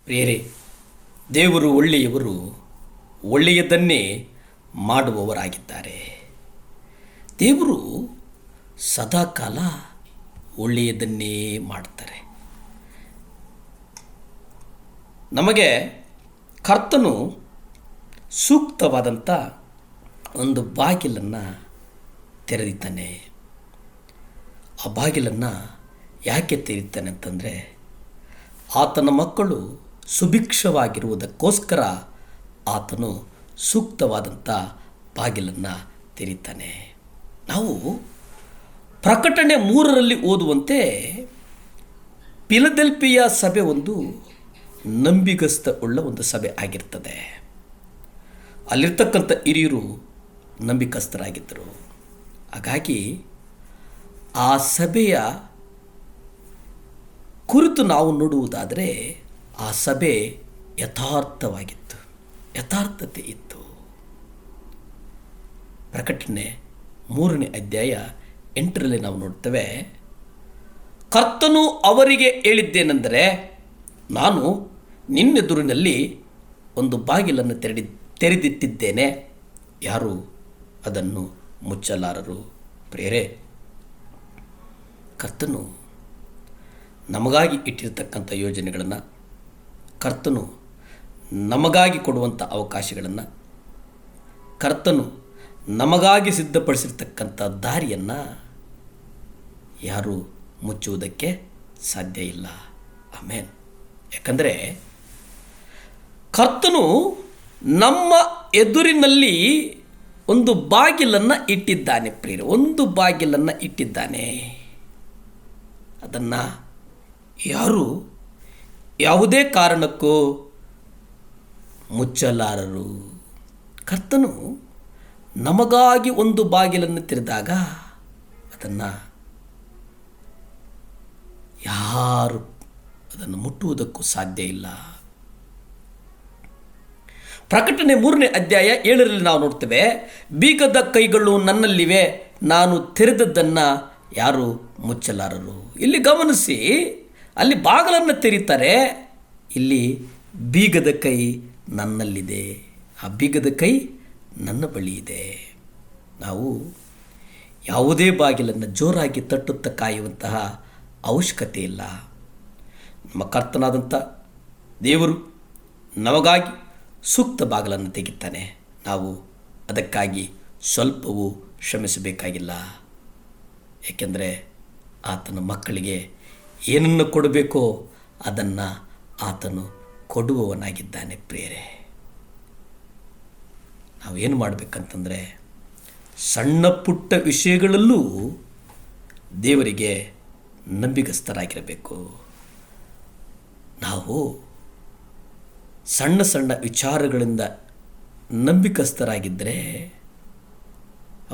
ಪ್ರಿಯರೇ, ದೇವರು ಒಳ್ಳೆಯವರು, ಒಳ್ಳೆಯದನ್ನೇ ಮಾಡುವವರಾಗಿದ್ದಾರೆ. ದೇವರು ಸದಾಕಾಲ ಒಳ್ಳೆಯದನ್ನೇ ಮಾಡ್ತಾರೆ. ನಮಗೆ ಕರ್ತನು ಸೂಕ್ತವಾದಂಥ ಒಂದು ಬಾಗಿಲನ್ನು ತೆರೆದಿದ್ದಾನೆ. ಆ ಬಾಗಿಲನ್ನು ಯಾಕೆ ತೆರೀತಾನೆ ಅಂತಂದರೆ, ಆತನ ಮಕ್ಕಳು ಸುಭಿಕ್ಷವಾಗಿರುವುದಕ್ಕೋಸ್ಕರ ಆತನು ಸೂಕ್ತವಾದಂಥ ಬಾಗಿಲನ್ನು ತೆರೀತಾನೆ. ನಾವು ಪ್ರಕಟಣೆ 3ರಲ್ಲಿ ಓದುವಂತೆ ಫಿಲದೆಲ್ಫಿಯ ಸಭೆ ಒಂದು ನಂಬಿಗಸ್ತ ಉಳ್ಳ ಒಂದು ಸಭೆ ಆಗಿರ್ತದೆ. ಅಲ್ಲಿರ್ತಕ್ಕಂಥ ಹಿರಿಯರು ನಂಬಿಕಸ್ಥರಾಗಿದ್ದರು. ಹಾಗಾಗಿ ಆ ಸಭೆಯ ಕುರಿತು ನಾವು ನೋಡುವುದಾದರೆ ಆ ಸಭೆ ಯಥಾರ್ಥವಾಗಿತ್ತು, ಯಥಾರ್ಥತೆ ಇತ್ತು. ಪ್ರಕಟಣೆ 3ನೇ ಅಧ್ಯಾಯ 8ರಲ್ಲಿ ನಾವು ನೋಡ್ತೇವೆ, ಕರ್ತನು ಅವರಿಗೆ ಹೇಳಿದ್ದೇನೆಂದರೆ, ನಾನು ನಿನ್ನೆದುರಿನಲ್ಲಿ ಒಂದು ಬಾಗಿಲನ್ನು ತೆರೆದಿಟ್ಟಿದ್ದೇನೆ, ಯಾರು ಅದನ್ನು ಮುಚ್ಚಲಾರರು. ಪ್ರಿಯರೇ, ಕರ್ತನು ನಮಗಾಗಿ ಇಟ್ಟಿರ್ತಕ್ಕಂಥ ಯೋಜನೆಗಳನ್ನು, ಕರ್ತನು ನಮಗಾಗಿ ಕೊಡುವಂಥ ಅವಕಾಶಗಳನ್ನು, ಕರ್ತನು ನಮಗಾಗಿ ಸಿದ್ಧಪಡಿಸಿರ್ತಕ್ಕಂಥ ದಾರಿಯನ್ನು ಯಾರೂ ಮುಚ್ಚುವುದಕ್ಕೆ ಸಾಧ್ಯ ಇಲ್ಲ. ಆಮೇನ್. ಯಾಕಂದರೆ ಕರ್ತನು ನಮ್ಮ ಎದುರಿನಲ್ಲಿ ಒಂದು ಬಾಗಿಲನ್ನು ಇಟ್ಟಿದ್ದಾನೆ. ಪ್ರಿಯರೇ, ಒಂದು ಬಾಗಿಲನ್ನು ಇಟ್ಟಿದ್ದಾನೆ. ಅದನ್ನು ಯಾರು ಯಾವುದೇ ಕಾರಣಕ್ಕೂ ಮುಚ್ಚಲಾರರು. ಕರ್ತನು ನಮಗಾಗಿ ಒಂದು ಬಾಗಿಲನ್ನು ತೆರೆದಾಗ ಅದನ್ನು ಯಾರು ಅದನ್ನು ಮುಟ್ಟುವುದಕ್ಕೂ ಸಾಧ್ಯ ಇಲ್ಲ. ಪ್ರಕಟಣೆ 3ನೇ ಅಧ್ಯಾಯ 7ರಲ್ಲಿ ನಾವು ನೋಡ್ತೇವೆ, ಬೀಗದ ಕೈಗಳು ನನ್ನಲ್ಲಿವೆ, ನಾನು ತೆರೆದದ್ದನ್ನು ಯಾರು ಮುಚ್ಚಲಾರರು. ಇಲ್ಲಿ ಗಮನಿಸಿ, ಅಲ್ಲಿ ಬಾಗಿಲನ್ನು ತೆರೀತಾರೆ, ಇಲ್ಲಿ ಬೀಗದ ಕೈ ನನ್ನಲ್ಲಿದೆ, ಆ ಬೀಗದ ಕೈ ನನ್ನ ಬಳಿ ಇದೆ. ನಾವು ಯಾವುದೇ ಬಾಗಿಲನ್ನು ಜೋರಾಗಿ ತಟ್ಟುತ್ತಾ ಕಾಯುವಂತಹ ಅವಶ್ಯಕತೆ ಇಲ್ಲ. ನಮ್ಮ ಕರ್ತನಾದಂಥ ದೇವರು ನಮಗಾಗಿ ಸೂಕ್ತ ಬಾಗಿಲನ್ನು ತೆಗಿತಾನೆ. ನಾವು ಅದಕ್ಕಾಗಿ ಸ್ವಲ್ಪವೂ ಶ್ರಮಿಸಬೇಕಾಗಿಲ್ಲ. ಏಕೆಂದರೆ ಆತನ ಮಕ್ಕಳಿಗೆ ಏನನ್ನು ಕೊಡಬೇಕೋ ಅದನ್ನು ಆತನು ಕೊಡುವವನಾಗಿದ್ದಾನೆ. ಪ್ರಿಯರೇ, ನಾವೇನು ಮಾಡಬೇಕಂತಂದರೆ, ಸಣ್ಣ ಪುಟ್ಟ ವಿಷಯಗಳಲ್ಲೂ ದೇವರಿಗೆ ನಂಬಿಗಸ್ತರಾಗಿರಬೇಕು. ನಾವು ಸಣ್ಣ ಸಣ್ಣ ವಿಚಾರಗಳಿಂದ ನಂಬಿಕಸ್ಥರಾಗಿದ್ದರೆ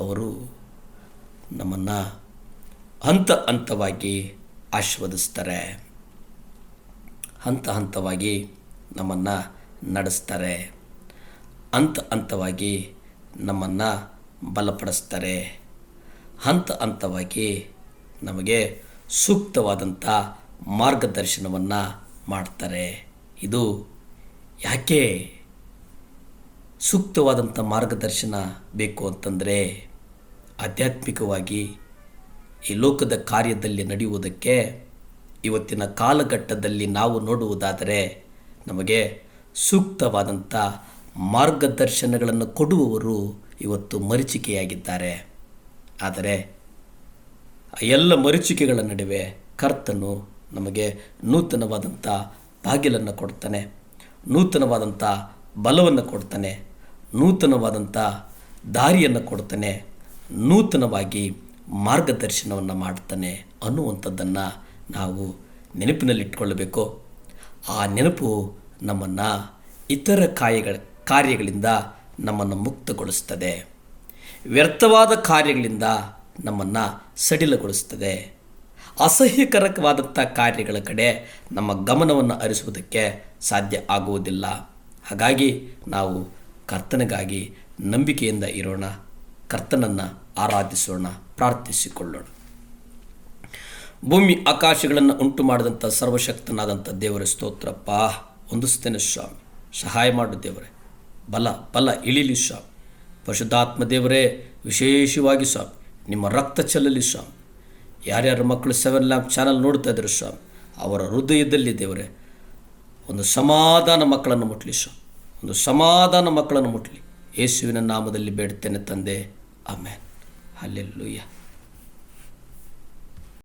ಅವರು ನಮ್ಮನ್ನು ಹಂತ ಹಂತವಾಗಿ ಆಶೀರ್ವದಿಸ್ತಾರೆ, ಹಂತ ಹಂತವಾಗಿ ನಮ್ಮನ್ನು ನಡೆಸ್ತಾರೆ, ಹಂತ ಹಂತವಾಗಿ ನಮ್ಮನ್ನು ಬಲಪಡಿಸ್ತಾರೆ, ಹಂತ ಹಂತವಾಗಿ ನಮಗೆ ಸೂಕ್ತವಾದಂಥ ಮಾರ್ಗದರ್ಶನವನ್ನು ಮಾಡ್ತಾರೆ. ಇದು ಯಾಕೆ ಸೂಕ್ತವಾದಂಥ ಮಾರ್ಗದರ್ಶನ ಬೇಕು ಅಂತಂದರೆ, ಆಧ್ಯಾತ್ಮಿಕವಾಗಿ ಈ ಲೋಕದ ಕಾರ್ಯದಲ್ಲಿ ನಡೆಯುವುದಕ್ಕೆ ಇವತ್ತಿನ ಕಾಲಘಟ್ಟದಲ್ಲಿ ನಾವು ನೋಡುವುದಾದರೆ ನಮಗೆ ಸೂಕ್ತವಾದಂಥ ಮಾರ್ಗದರ್ಶನಗಳನ್ನು ಕೊಡುವವರು ಇವತ್ತು ಮರೀಚಿಕೆಯಾಗಿದ್ದಾರೆ. ಆದರೆ ಎಲ್ಲ ಮರೀಚಿಕೆಗಳ ನಡುವೆ ಕರ್ತನು ನಮಗೆ ನೂತನವಾದಂಥ ಬಾಗಿಲನ್ನು ಕೊಡ್ತಾನೆ, ನೂತನವಾದಂಥ ಬಲವನ್ನು ಕೊಡ್ತಾನೆ, ನೂತನವಾದಂಥ ದಾರಿಯನ್ನು ಕೊಡ್ತಾನೆ, ನೂತನವಾಗಿ ಮಾರ್ಗದರ್ಶನವನ್ನು ಮಾಡ್ತಾನೆ ಅನ್ನುವಂಥದ್ದನ್ನು ನಾವು ನೆನಪಿನಲ್ಲಿಟ್ಕೊಳ್ಳಬೇಕು. ಆ ನೆನಪು ನಮ್ಮನ್ನು ಇತರ ಕಾರ್ಯಗಳಿಂದ ನಮ್ಮನ್ನು ಮುಕ್ತಗೊಳಿಸ್ತದೆ, ವ್ಯರ್ಥವಾದ ಕಾರ್ಯಗಳಿಂದ ನಮ್ಮನ್ನು ಸಡಿಲಗೊಳಿಸ್ತದೆ, ಅಸಹ್ಯಕರವಾದಂಥ ಕಾರ್ಯಗಳ ಕಡೆ ನಮ್ಮ ಗಮನವನ್ನು ಹರಿಸುವುದಕ್ಕೆ ಸಾಧ್ಯ ಆಗುವುದಿಲ್ಲ. ಹಾಗಾಗಿ ನಾವು ಕರ್ತನಿಗಾಗಿ ನಂಬಿಕೆಯಿಂದ ಇರೋಣ, ಕರ್ತನನ್ನು ಆರಾಧಿಸೋಣ, ಪ್ರಾರ್ಥಿಸಿಕೊಳ್ಳೋಣ. ಭೂಮಿ ಆಕಾಶಗಳನ್ನು ಉಂಟು ಮಾಡಿದಂಥ ಸರ್ವಶಕ್ತನಾದಂಥ ದೇವರ ಸ್ತೋತ್ರಪ್ಪ, ಹೊಂದಿಸ್ತೇನೆ ಸ್ವಾಮಿ. ಸಹಾಯ ಮಾಡು ದೇವರೇ. ಬಲ ಇಳಿಲಿ ಸ್ವಾಮಿ. ಪರಿಶುದ್ಧಾತ್ಮ ದೇವರೇ, ವಿಶೇಷವಾಗಿ ಸ್ವಾಮಿ ನಿಮ್ಮ ರಕ್ತ ಚೆಲ್ಲಲಿ ಸ್ವಾಮಿ. ಯಾರ್ಯಾರ ಮಕ್ಕಳು 7 ಲ್ಯಾಂಪ್ ಚಾನಲ್ ನೋಡ್ತಾ ಇದ್ದಾರೆ ಸ್ವಾಮಿ, ಅವರ ಹೃದಯದಲ್ಲಿ ದೇವರೇ ಒಂದು ಸಮಾಧಾನ ಮಕ್ಕಳನ್ನು ಮುಟ್ಟಲಿ ಸ್ವಾಮಿ. ಒಂದು ಸಮಾಧಾನ ಮಕ್ಕಳನ್ನು ಮುಟ್ಟಲಿ. ಯೇಸುವಿನ ನಾಮದಲ್ಲಿ ಬೇಡ್ತೇನೆ ತಂದೆ, ಆಮೆನ್. ಹಲ್ಲೆಲೂಯಾ.